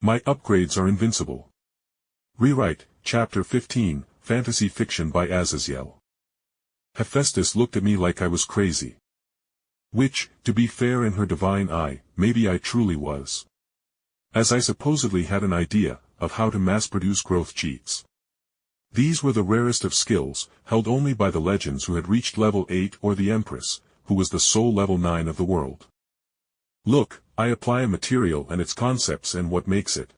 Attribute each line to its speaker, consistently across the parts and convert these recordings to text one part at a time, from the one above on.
Speaker 1: My upgrades are invincible. Rewrite, Chapter 15, Fantasy Fiction by Azazyel. Hephaestus looked at me like I was crazy. Which, to be fair in her divine eye, maybe I truly was. As I supposedly had an idea of how to mass-produce growth cheats. These were the rarest of skills, held only by the legends who had reached level 8 or the Empress, who was the sole level 9 of the world. Look, I apply a material and its concepts and what makes it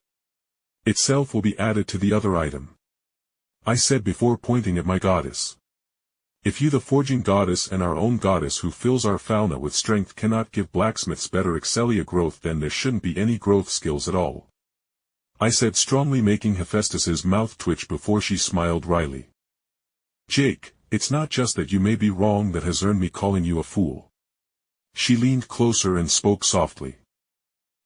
Speaker 1: itself will be added to the other item. I said before pointing at my goddess. If you the forging goddess and our own goddess who fills our Falna with strength cannot give blacksmiths better Excellia growth, then there shouldn't be any growth skills at all. I said strongly, making Hephaestus's mouth twitch before she smiled wryly. Jake, it's not just that you may be wrong that has earned me calling you a fool. She leaned closer and spoke softly.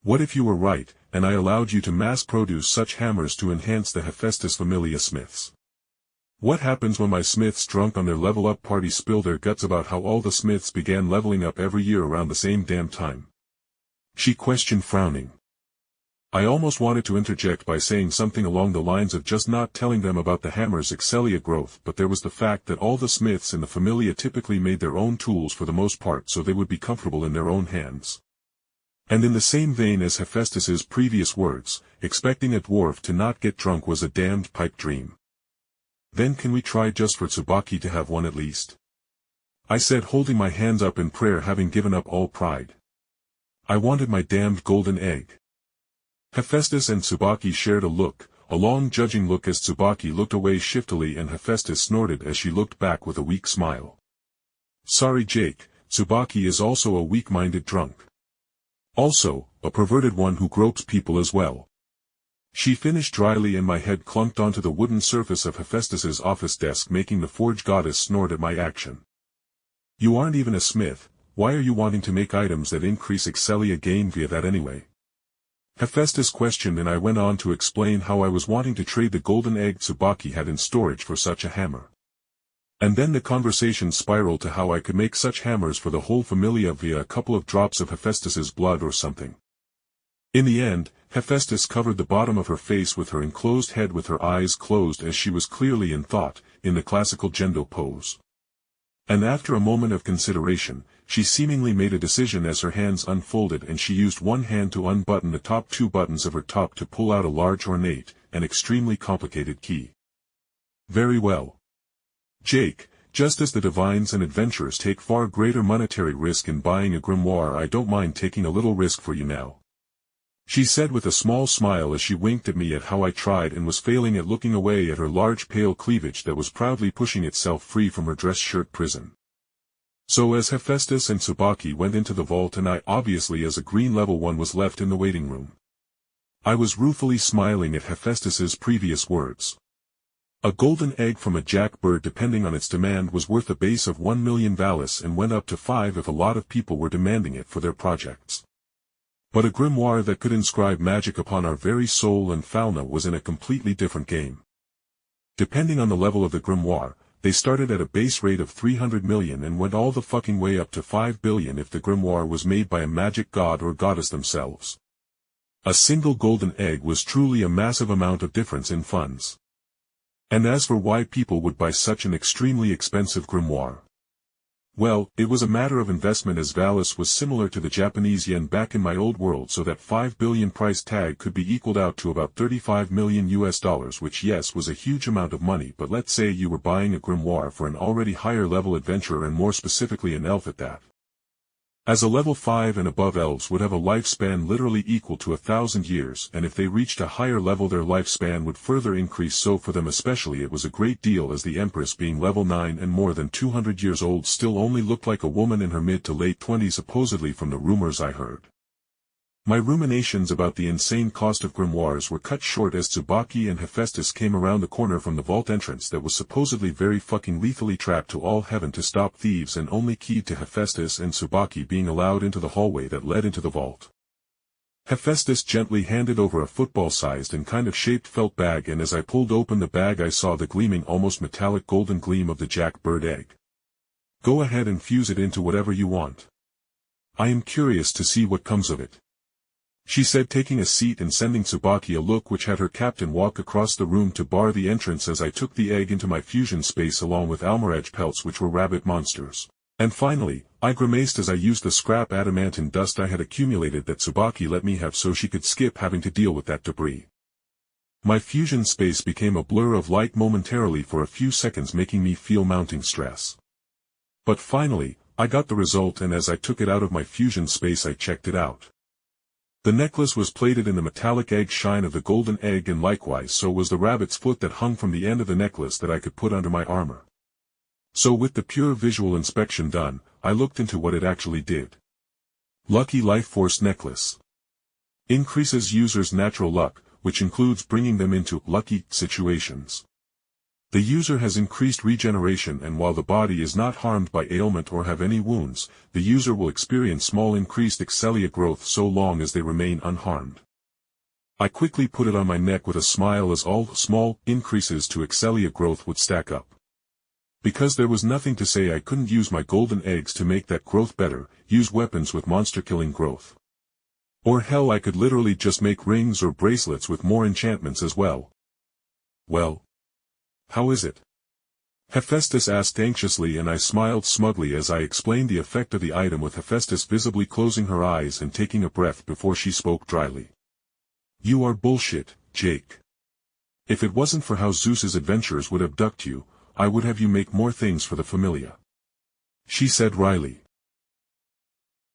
Speaker 1: What if you were right, and I allowed you to mass-produce such hammers to enhance the Hephaestus familia smiths? What happens when my smiths drunk on their level-up party spill their guts about how all the smiths began leveling up every year around the same damn time? She questioned, frowning. I almost wanted to interject by saying something along the lines of just not telling them about the hammer's Excellia growth, but there was the fact that all the smiths in the familia typically made their own tools for the most part, so they would be comfortable in their own hands. And in the same vein as Hephaestus's previous words, expecting a dwarf to not get drunk was a damned pipe dream. Then can we try just for Tsubaki to have one at least? I said, holding my hands up in prayer, having given up all pride. I wanted my damned golden egg. Hephaestus and Tsubaki shared a look, a long judging look as Tsubaki looked away shiftily and Hephaestus snorted as she looked back with a weak smile. Sorry Jake, Tsubaki is also a weak-minded drunk. Also, a perverted one who gropes people as well. She finished dryly and my head clunked onto the wooden surface of Hephaestus's office desk, making the forge goddess snort at my action. You aren't even a smith, why are you wanting to make items that increase Excellia gain via that anyway? Hephaestus questioned, and I went on to explain how I was wanting to trade the golden egg Tsubaki had in storage for such a hammer. And then the conversation spiraled to how I could make such hammers for the whole familia via a couple of drops of Hephaestus's blood or something. In the end, Hephaestus covered the bottom of her face with her enclosed head with her eyes closed as she was clearly in thought, in the classical Gendo pose. And after a moment of consideration, she seemingly made a decision as her hands unfolded and she used one hand to unbutton the top 2 buttons of her top to pull out a large ornate, and extremely complicated key. Very well. Jake, just as the divines and adventurers take far greater monetary risk in buying a grimoire, I don't mind taking a little risk for you now. She said with a small smile as she winked at me at how I tried and was failing at looking away at her large pale cleavage that was proudly pushing itself free from her dress shirt prison. So as Hephaestus and Tsubaki went into the vault and I obviously as a green level 1 was left in the waiting room. I was ruefully smiling at Hephaestus's previous words. A golden egg from a jackbird, depending on its demand, was worth a base of 1 million valis and went up to 5 if a lot of people were demanding it for their projects. But a grimoire that could inscribe magic upon our very soul and Falna was in a completely different game. Depending on the level of the grimoire, they started at a base rate of 300 million and went all the fucking way up to 5 billion if the grimoire was made by a magic god or goddess themselves. A single golden egg was truly a massive amount of difference in funds. And as for why people would buy such an extremely expensive grimoire, well, it was a matter of investment, as valis was similar to the Japanese yen back in my old world, so that 5 billion price tag could be equaled out to about 35 million US dollars, which yes was a huge amount of money, but let's say you were buying a grimoire for an already higher level adventurer, and more specifically an elf at that. As a level 5 and above, elves would have a lifespan literally equal to 1,000 years, and if they reached a higher level their lifespan would further increase, so for them especially it was a great deal, as the Empress, being level 9 and more than 200 years old, still only looked like a woman in her mid to late 20s supposedly from the rumors I heard. My ruminations about the insane cost of grimoires were cut short as Tsubaki and Hephaestus came around the corner from the vault entrance that was supposedly very fucking lethally trapped to all heaven to stop thieves, and only keyed to Hephaestus and Tsubaki being allowed into the hallway that led into the vault. Hephaestus gently handed over a football-sized and kind of shaped felt bag, and as I pulled open the bag I saw the gleaming, almost metallic golden gleam of the jackbird egg. Go ahead and fuse it into whatever you want. I am curious to see what comes of it. she said, taking a seat and sending Tsubaki a look which had her captain walk across the room to bar the entrance as I took the egg into my fusion space along with Almiraj pelts which were rabbit monsters. And finally, I grimaced as I used the scrap adamantine dust I had accumulated that Tsubaki let me have so she could skip having to deal with that debris. My fusion space became a blur of light momentarily for a few seconds, making me feel mounting stress. But finally, I got the result, and as I took it out of my fusion space I checked it out. The necklace was plated in the metallic egg shine of the golden egg, and likewise so was the rabbit's foot that hung from the end of the necklace that I could put under my armor. So with the pure visual inspection done, I looked into what it actually did. Lucky Life Force Necklace. Increases user's natural luck, which includes bringing them into lucky situations. The user has increased regeneration, and while the body is not harmed by ailment or have any wounds, the user will experience small increased Excellia growth so long as they remain unharmed. I quickly put it on my neck with a smile, as all small increases to Excellia growth would stack up. Because there was nothing to say I couldn't use my golden eggs to make that growth better, use weapons with monster-killing growth. Or hell, I could literally just make rings or bracelets with more enchantments as well. Well, how is it? Hephaestus asked anxiously, and I smiled smugly as I explained the effect of the item, with Hephaestus visibly closing her eyes and taking a breath before she spoke dryly. You are bullshit, Jake. If it wasn't for how Zeus's adventurers would abduct you, I would have you make more things for the Familia. She said wryly.